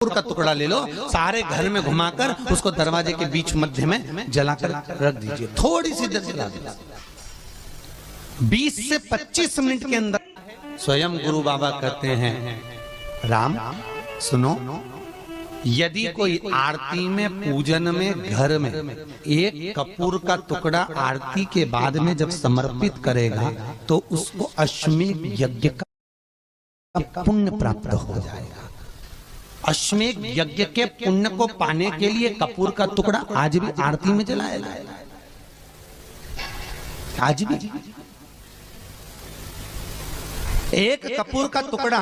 कपूर का टुकड़ा ले लो, सारे घर में घुमाकर उसको दरवाजे के बीच मध्य में जलाकर रख दीजिए, थोड़ी सी देर जला दीजिए। 20 से 25 मिनट के अंदर स्वयं गुरु बाबा कहते हैं, राम सुनो, यदि कोई आरती में, पूजन में, घर में एक कपूर का टुकड़ा आरती के बाद में जब समर्पित करेगा तो उसको अश्वमेध यज्ञ का पुण्य प्राप्त हो जाएगा। अश्वमेध यज्ञ के पुण्य को पाने के लिए कपूर का टुकड़ा आज भी आरती में जलाया जाएगा, आज भी। एक कपूर का टुकड़ा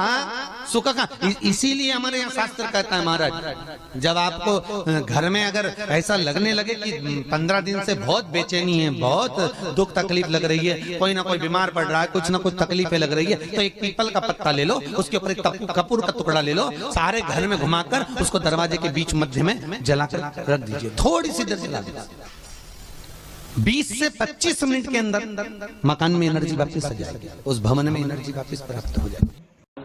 सूखा का, इसीलिए हमारे यहाँ शास्त्र कहता है महाराज, जब आपको घर में अगर ऐसा लगने लगे कि 15 दिन से बहुत बेचैनी है, बहुत दुख तकलीफ लग रही है, कोई ना कोई बीमार पड़ रहा है, कुछ ना कुछ तकलीफें लग रही है, तो एक पीपल का पत्ता ले लो, उसके ऊपर एक कपूर का टुकड़ा ले लो, सारे घर में घुमाकर उसको दरवाजे के बीच मध्य में जलाकर रख दीजिए, थोड़ी सी देर जला दीजिए। 20 से 25 मिनट के अंदर मकान में एनर्जी वापस आ जाएगी, उस भवन में एनर्जी वापस प्राप्त हो जाएगी।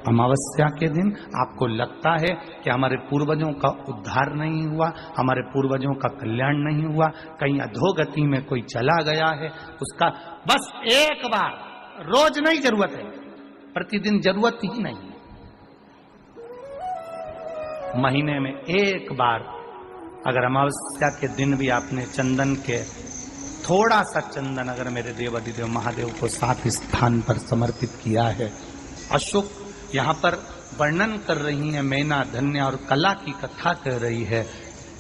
अमावस्या के दिन आपको लगता है कि हमारे पूर्वजों का उद्धार नहीं हुआ, हमारे पूर्वजों का कल्याण नहीं हुआ, कहीं अधोगति में कोई चला गया है, उसका बस एक बार, रोज नहीं जरूरत है, प्रतिदिन जरूरत ही नहीं, महीने में एक बार अगर अमावस्या के दिन भी आपने चंदन के थोड़ा सा चंदन अगर मेरे देवाधिदेव महादेव को 7 स्थान पर समर्पित किया है। अशोक यहाँ पर वर्णन कर रही है, मैना, धन्य और कला की कथा कर रही है।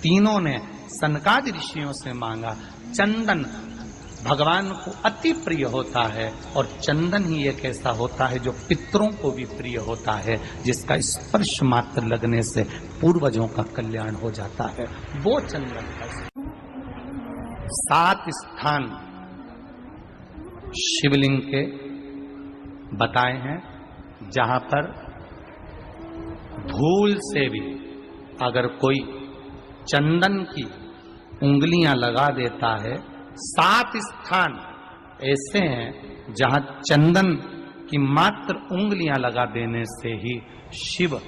तीनों ने सनकादि ऋषियों से मांगा। चंदन भगवान को अति प्रिय होता है और चंदन ही एक ऐसा होता है जो पितरों को भी प्रिय होता है, जिसका स्पर्श मात्र लगने से पूर्वजों का कल्याण हो जाता है, वो चंदन है। 7 स्थान शिवलिंग के बताए हैं, जहां पर भूल से भी अगर कोई चंदन की उंगलियां लगा देता है, 7 स्थान ऐसे हैं जहां चंदन की मात्र उंगलियां लगा देने से ही शिव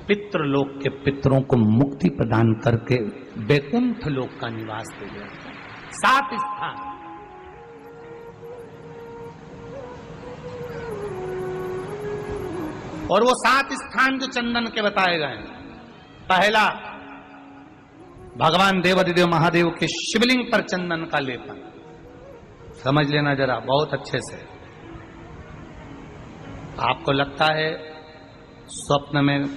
पितृलोक के पितरों को मुक्ति प्रदान करके वैकुंठ लोक का निवास दे देते हैं। 7 स्थान। और वो 7 स्थान जो चंदन के बताए गए, पहला भगवान देवाधिदेव महादेव के शिवलिंग पर चंदन का लेपन, समझ लेना जरा बहुत अच्छे से। आपको लगता है स्वप्न में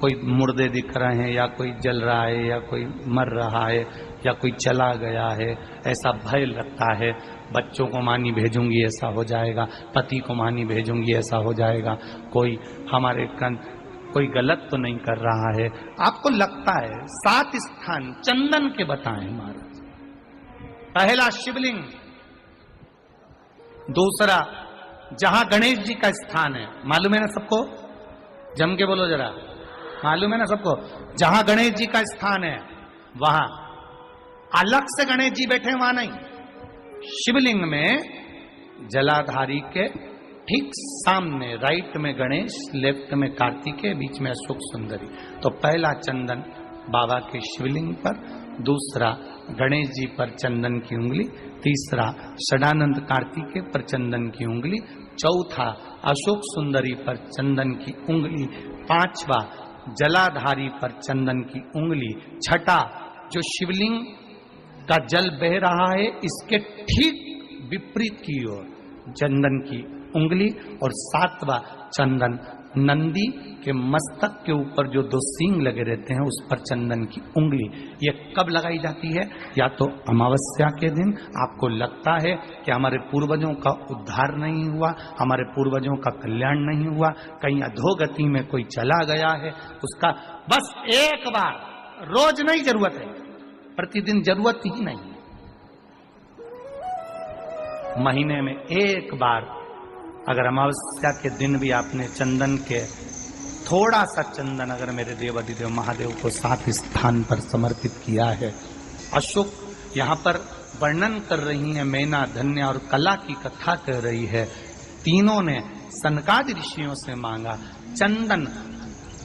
कोई मुर्दे दिख रहे हैं, या कोई जल रहा है, या कोई मर रहा है, या कोई चला गया है, ऐसा भय लगता है, बच्चों को मानी भेजूंगी ऐसा हो जाएगा, पति को मानी भेजूंगी ऐसा हो जाएगा, कोई हमारे कोई गलत तो नहीं कर रहा है, आपको लगता है। 7 स्थान चंदन के बताएं महाराज। पहला शिवलिंग, दूसरा जहां गणेश जी का स्थान है, मालूम है ना सबको, जम के बोलो जरा, मालूम है ना सबको, जहां गणेश जी का स्थान है वहां अलग से गणेश जी बैठे, वहां नहीं। शिवलिंग में जलाधारी के ठीक सामने राइट में गणेश, लेफ्ट में कार्तिकेय, बीच में अशोक सुंदरी। तो पहला चंदन बाबा के शिवलिंग पर, दूसरा गणेश जी पर चंदन की उंगली, तीसरा षडानंद कार्तिकेय पर चंदन की उंगली, चौथा अशोक सुंदरी पर चंदन की उंगली, पांचवा जलाधारी पर चंदन की उंगली, छठा जो शिवलिंग का जल बह रहा है इसके ठीक विपरीत की ओर चंदन की उंगली, और 7वां चंदन नंदी के मस्तक के ऊपर जो 2 सींग लगे रहते हैं उस पर चंदन की उंगली। ये कब लगाई जाती है? या तो अमावस्या के दिन आपको लगता है कि हमारे पूर्वजों का उद्धार नहीं हुआ, हमारे पूर्वजों का कल्याण नहीं हुआ, कहीं अधोगति में कोई चला गया है, उसका बस एक बार, रोज नहीं जरूरत है, प्रतिदिन जरूरत ही नहीं, महीने में एक बार अगर अमावस्या के दिन भी आपने चंदन के थोड़ा सा चंदन अगर मेरे देवाधिदेव महादेव को 7 स्थान पर समर्पित किया है। अशोक यहाँ पर वर्णन कर रही है, मैना, धन्य और कला की कथा कर रही है। तीनों ने सनकादि ऋषियों से मांगा। चंदन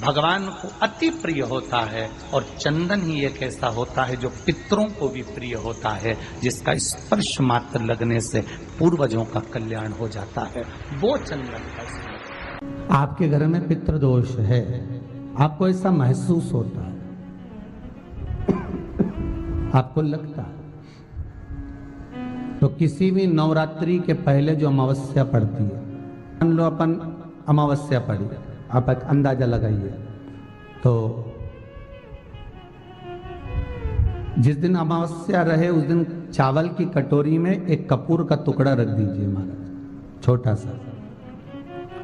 भगवान को अति प्रिय होता है और चंदन ही एक ऐसा होता है जो पितरों को भी प्रिय होता है, जिसका स्पर्श मात्र लगने से पूर्वजों का कल्याण हो जाता है, वो चंदन का स्पर्श। आपके घर में पितृदोष है, आपको ऐसा महसूस होता है, आपको लगता है, तो किसी भी नवरात्रि के पहले जो अमावस्या पड़ती है, मान लो अपन अमावस्या पड़ी, आप एक अंदाजा लगाइए, तो जिस दिन अमावस्या रहे उस दिन चावल की कटोरी में एक कपूर का टुकड़ा रख दीजिए महाराज, छोटा सा,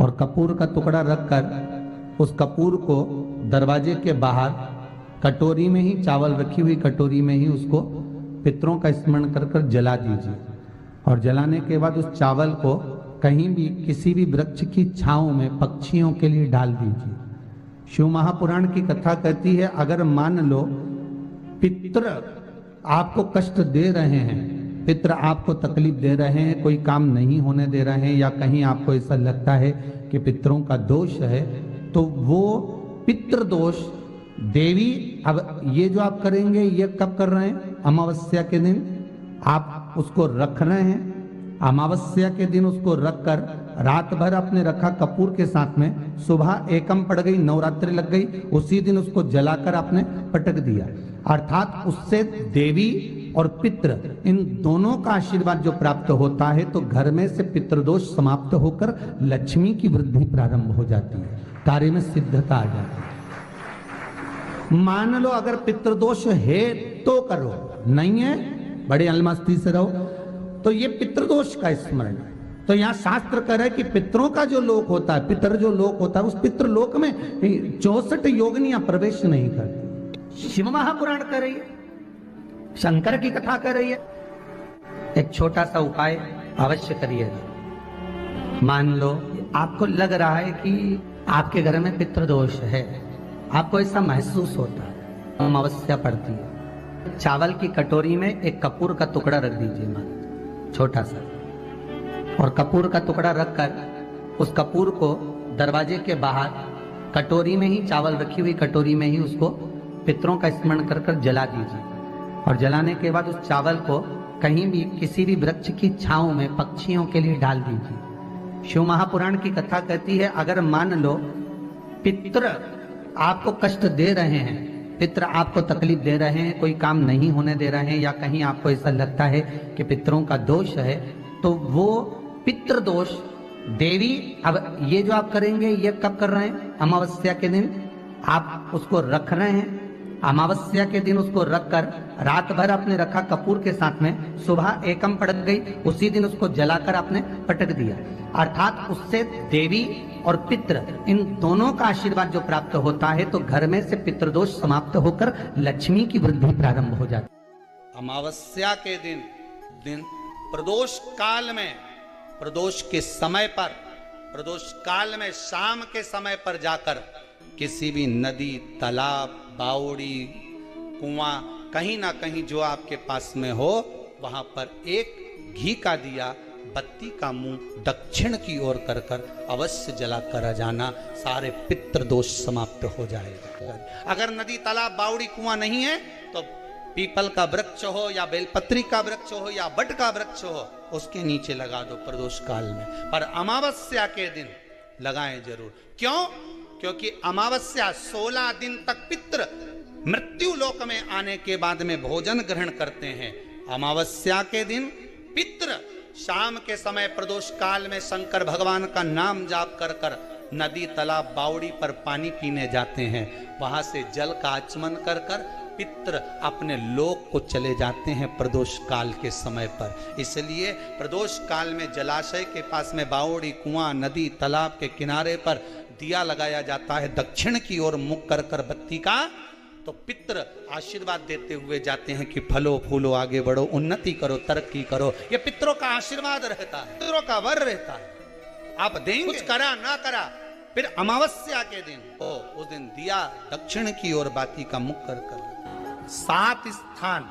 और कपूर का टुकड़ा रखकर उस कपूर को दरवाजे के बाहर कटोरी में ही, चावल रखी हुई कटोरी में ही उसको पितरों का स्मरण कर कर जला दीजिए। और जलाने के बाद उस चावल को कहीं भी किसी भी वृक्ष की छांव में पक्षियों के लिए डाल दीजिए। शिव महापुराण की कथा कहती है, अगर मान लो पितृ आपको कष्ट दे रहे हैं, पितृ आपको तकलीफ दे रहे हैं, कोई काम नहीं होने दे रहे हैं, या कहीं आपको ऐसा लगता है कि पितरों का दोष है, तो वो पितृदोष देवी, अब ये जो आप करेंगे ये कब कर रहे हैं? अमावस्या के दिन आप उसको रख रहे हैं, अमावस्या के दिन उसको रखकर रात भर अपने रखा कपूर के साथ में, सुबह एकम पड़ गई, नवरात्रि लग गई, उसी दिन उसको जलाकर आपने पटक दिया, अर्थात उससे देवी और पितृ इन दोनों का आशीर्वाद जो प्राप्त होता है, तो घर में से पितृदोष समाप्त होकर लक्ष्मी की वृद्धि प्रारंभ हो जाती है, कार्य में सिद्धता आ जाती है। मान लो अगर पितृदोष है तो करो, नहीं है बड़े अलमस्ती से रहो, तो ये पितृदोष का स्मरण है। तो यहाँ शास्त्र कह रहा है कि पितरों का जो लोक होता है, पितर जो लोक होता है, उस पितृलोक में 64 योगिनियां प्रवेश नहीं करती। शिव महापुराण कर रही है, शंकर की कथा कर रही है। एक छोटा सा उपाय अवश्य करिएगा। मान लो आपको लग रहा है कि आपके घर में पितृदोष है, आपको ऐसा महसूस होता है, अमावस्या पड़ती है, चावल की कटोरी में एक कपूर का टुकड़ा रख दीजिए मान, छोटा सा, और कपूर का टुकड़ा रखकर उस कपूर को दरवाजे के बाहर कटोरी में ही, चावल रखी हुई कटोरी में ही उसको पितरों का स्मरण कर कर जला दीजिए। और जलाने के बाद उस चावल को कहीं भी किसी भी वृक्ष की छांव में पक्षियों के लिए डाल दीजिए। शिव महापुराण की कथा कहती है, अगर मान लो पितृ आपको कष्ट दे रहे हैं, पितृ आपको तकलीफ दे रहे हैं, कोई काम नहीं होने दे रहे हैं, या कहीं आपको ऐसा लगता है कि पितरों का दोष है, तो वो पितृदोष देवी, अब ये जो आप करेंगे ये कब कर रहे हैं? अमावस्या के दिन आप उसको रख रहे हैं, अमावस्या के दिन उसको रखकर रात भर आपने रखा कपूर के साथ में, सुबह एकम पड़ गई, उसी दिन उसको जलाकर आपने पटक दिया, अर्थात उससे देवी और पितृ इन दोनों का आशीर्वाद जो प्राप्त होता है, तो घर में से पितृदोष समाप्त होकर लक्ष्मी की वृद्धि प्रारंभ हो जाती है। अमावस्या के दिन प्रदोष काल में, प्रदोष के समय पर, प्रदोष काल में शाम के समय पर जाकर किसी भी नदी, तालाब, बावड़ी, कुआं, कहीं ना कहीं जो आपके पास में हो, वहां पर एक घी का दिया, बत्ती का मुंह दक्षिण की ओर कर कर अवश्य जला कर जाना, सारे पितृदोष समाप्त हो जाएगा। अगर नदी, तालाब, बावड़ी, कुआं नहीं है तो पीपल का वृक्ष हो या बेलपत्री का वृक्ष हो या बट का वृक्ष हो, उसके नीचे लगा दो प्रदोष काल में, पर अमावस्या के दिन लगाएं जरूर। क्यों? क्योंकि अमावस्या 16 दिन तक पितृ मृत्यु लोक में आने के बाद में भोजन ग्रहण करते हैं। अमावस्या के दिन पितृ शाम के समय प्रदोष काल में शंकर भगवान का नाम जाप कर कर नदी, तालाब, बावड़ी पर पानी पीने जाते हैं, वहां से जल का आचमन कर कर पितृ अपने लोक को चले जाते हैं प्रदोष काल के समय पर। इसलिए प्रदोष काल में जलाशय के पास में बावड़ी, कुआं, नदी, तालाब के किनारे पर दिया लगाया जाता है, दक्षिण की ओर मुख कर कर बत्ती का, तो पितृ आशीर्वाद देते हुए जाते हैं कि फलो फूलो, आगे बढ़ो, उन्नति करो, तरक्की करो। ये पितरों का आशीर्वाद रहता है, पितरों का वर रहता है। आप देंगे, कुछ करा ना करा, फिर अमावस्या के दिन उस दिन दिया दक्षिण की ओर बाती का मुख कर कर। 7 स्थान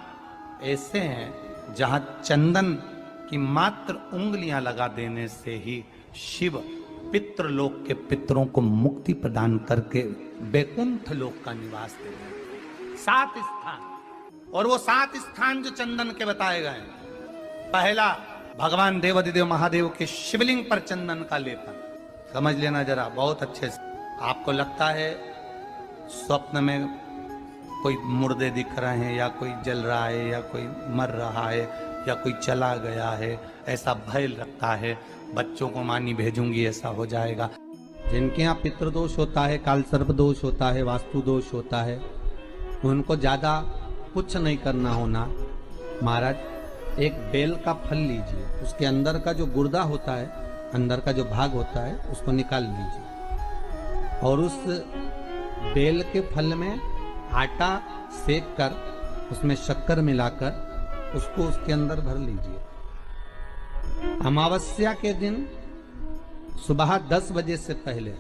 ऐसे हैं जहां चंदन की मात्र उंगलियां लगा देने से ही शिव पितृलोक के पितरों को मुक्ति प्रदान करके वैकुंठ लोक का निवास दे रहे 7 स्थान, और वो 7 स्थान जो चंदन के बताए गए, पहला भगवान देवाधिदेव महादेव के शिवलिंग पर चंदन का लेपन। समझ लेना जरा बहुत अच्छे से। आपको लगता है स्वप्न में कोई मुर्दे दिख रहे हैं, या कोई जल रहा है, या कोई मर रहा है, या कोई चला गया है, ऐसा भय लगता है। बच्चों को मानी भेजूंगी ऐसा हो जाएगा। जिनके यहाँ पितृदोष होता है, काल सर्प दोष होता है, वास्तु दोष होता है, उनको ज्यादा कुछ नहीं करना होना। महाराज एक बेल का फल लीजिए, उसके अंदर का जो गुर्दा होता है, अंदर का जो भाग होता है, उसको निकाल लीजिए और उस बेल के फल में आटा सेक कर उसमें शक्कर मिलाकर उसको उसके अंदर भर लीजिए। अमावस्या के दिन सुबह 10 बजे से पहले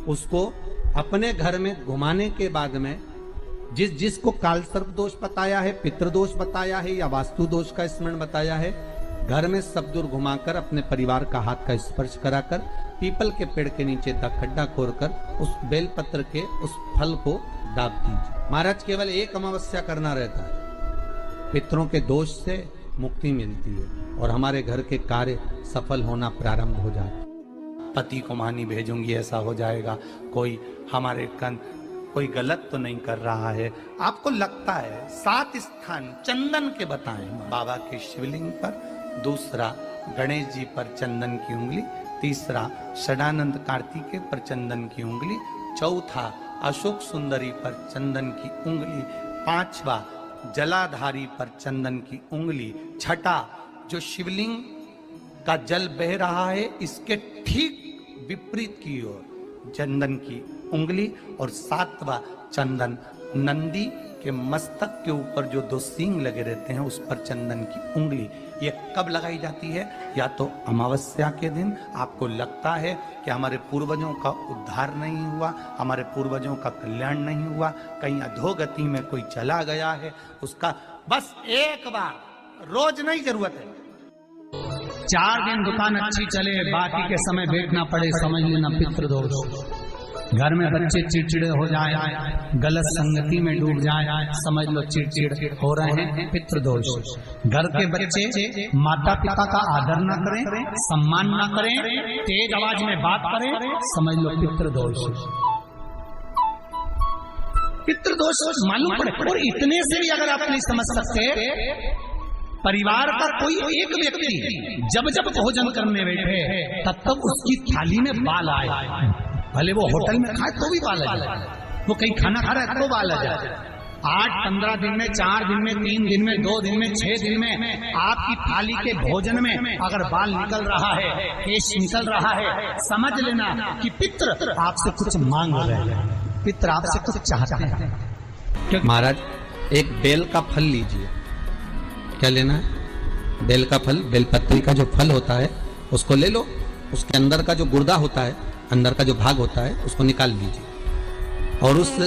उसको अपने घर में घुमाने के बाद में जिसको काल सर्प दोष बताया है, पितृदोष बताया है, या वास्तु दोष का स्मरण बताया है, घर में सब दूर घुमाकर अपने परिवार का हाथ का स्पर्श कराकर पीपल के पेड़ के नीचे खड्डा खोदकर उस बेलपत्र के उस फल को दाब दीजिए। महाराज केवल एक अमावस्या करना रहता है, पितरों के दोष से मुक्ति मिलती है और हमारे घर के कार्य सफल होना प्रारंभ हो जाता है। पति को मानी भेजूंगी ऐसा हो जाएगा। कोई हमारे कोई गलत तो नहीं कर रहा है। आपको लगता है 7 स्थान चंदन के बताएं, बाबा के शिवलिंग पर, दूसरा गणेश जी पर चंदन की उंगली, तीसरा षडानंद कार्तिकेय पर चंदन की उंगली, चौथा अशोक सुंदरी पर चंदन की उंगली, 5वां जलाधारी पर चंदन की उंगली, छठा जो शिवलिंग का जल बह रहा है इसके ठीक विपरीत की ओर चंदन की उंगली, और 7वां चंदन नंदी के मस्तक के ऊपर जो 2 सींग लगे रहते हैं उस पर चंदन की उंगली। ये कब लगाई जाती है? या तो अमावस्या के दिन आपको लगता है कि हमारे पूर्वजों का उद्धार नहीं हुआ, हमारे पूर्वजों का कल्याण नहीं हुआ, कहीं अधोगति में कोई चला गया है, उसका बस एक बार, रोज नहीं जरूरत है, 4 दिन दुकान अच्छी चले, बाकी के समय बैठना पड़े, समझ लेना पितृदोष। घर में बच्चे चिड़चिड़े हो जाए, गलत संगति में डूब जाए, समझ लो चिड़चिड़ हो रहे हैं, पितृदोष। घर के बच्चे माता पिता का आदर न करें, सम्मान न करें, तेज आवाज में बात करें, समझ लो पितृदोष। पितृदोष मालूम पड़े। और इतने से भी अगर आप नहीं समझ सकते, परिवार का कोई एक व्यक्ति जब जब भोजन करने बैठे तब तब उसकी थाली में बाल आए, भले वो होटल में खाए तो भी बाल आ जाए, वो कहीं खाना खा रहा है तो बाल आ जाए। 8-15 दिन में, 4 दिन में, 3 दिन में, 2 दिन में, 6 दिन में आपकी थाली के भोजन में अगर बाल निकल रहा है, केश निकल रहा है, समझ लेना कि पितृ आपसे कुछ मांग रहे हैं, पितृ आपसे कुछ चाहते हैं। महाराज एक बेल का फल लीजिए। क्या लेना है? बेल का फल, बेलपत्री का जो फल होता है उसको ले लो, उसके अंदर का जो गुर्दा होता है, अंदर का जो भाग होता है, उसको निकाल लीजिए और उस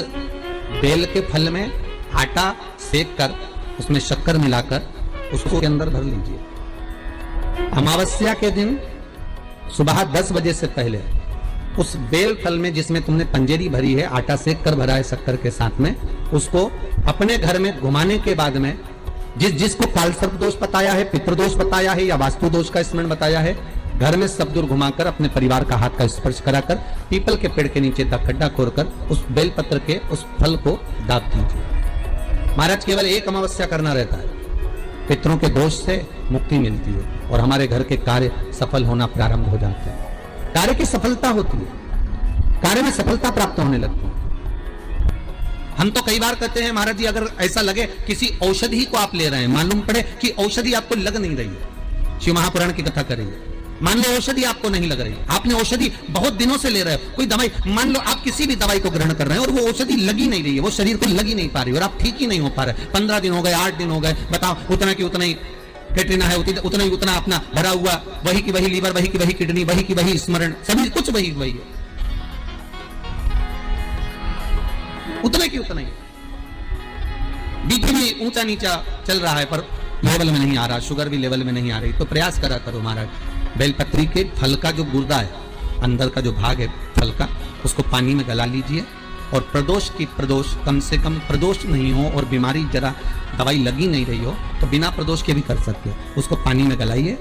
बेल के फल में आटा सेक कर उसमें शक्कर मिलाकर उसको के अंदर भर लीजिए। अमावस्या के दिन सुबह 10 बजे से पहले उस बेल फल में जिसमें तुमने पंजेरी भरी है, आटा सेक कर भरा है शक्कर के साथ में, उसको अपने घर में घुमाने के बाद में जिसको काल सर्प दोष बताया है, पितृदोष बताया है, या वास्तु दोष का स्मरण बताया है, घर में सब दूर घुमाकर अपने परिवार का हाथ का स्पर्श कराकर पीपल के पेड़ के नीचे खड्डा खोदकर उस बेलपत्र के उस फल को दाब दीजिए। महाराज केवल एक अमावस्या करना रहता है, पितरों के दोष से मुक्ति मिलती है और हमारे घर के कार्य सफल होना प्रारंभ हो जाते हैं। कार्य की सफलता होती है, कार्य में सफलता प्राप्त होने लगती है। हम तो कई बार कहते हैं महाराज जी, अगर ऐसा लगे किसी औषधि को आप ले रहे हैं, मालूम पड़े कि औषधि आपको लग नहीं रही है, शिव महापुराण की कथा करेंगे, मान लो औषधि आपको नहीं लग रही, आपने औषधि बहुत दिनों से ले रहे हो, कोई दवाई, मान लो आप किसी भी दवाई को ग्रहण कर रहे हैं और वो औषधि लगी नहीं रही है, वो शरीर को लगी नहीं पा रही और आप ठीक ही नहीं हो पा रहे, 15 दिन हो गए, 8 दिन हो गए, बताओ, उतना की उतना ही फेटरिना है, उतना ही उतना अपना भरा हुआ, वही की वही लीवर, वही की वही किडनी, वही की वही स्मरण, सभी कुछ वही वही है, उतने की उतना ही। बीपी भी ऊंचा नीचा चल रहा है पर लेवल में नहीं आ रहा, शुगर भी लेवल में नहीं आ रही, तो प्रयास करा करो महाराज, बेलपत्री के फल का जो गुर्दा है, अंदर का जो भाग है फल का, उसको पानी में गला लीजिए और प्रदोष कम से कम प्रदोष नहीं हो और बीमारी जरा दवाई लगी नहीं रही हो तो बिना प्रदोष के भी कर सकते हो। उसको पानी में गलाइए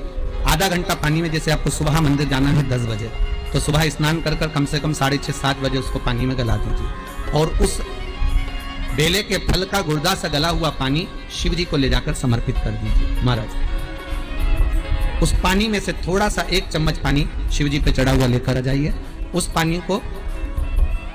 आधा घंटा पानी में। जैसे आपको सुबह मंदिर जाना है 10 बजे, तो सुबह स्नान कर कम से कम 6:30-7 बजे उसको पानी में गला दीजिए और उस बेले के फल का गुर्दा से गला हुआ पानी शिव जी को ले जाकर समर्पित कर दीजिए। महाराज उस पानी में से थोड़ा सा 1 चम्मच पानी शिव जी पे चढ़ा हुआ लेकर आ जाइए। उस पानी को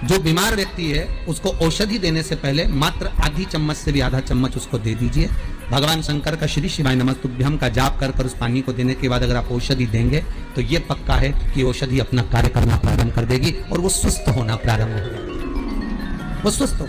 जो बीमार व्यक्ति है उसको औषधि देने से पहले मात्र आधी चम्मच से भी आधा चम्मच उसको दे दीजिए। भगवान शंकर का श्री शिवाय नमस्तुभ्यम का जाप कर उस पानी को देने के बाद अगर आप औषधि देंगे तो ये पक्का है कि औषधि अपना कार्य करना प्रारंभ कर देगी और वो सुस्त होना प्रारंभ हो जाएगी, वो सुस्त हो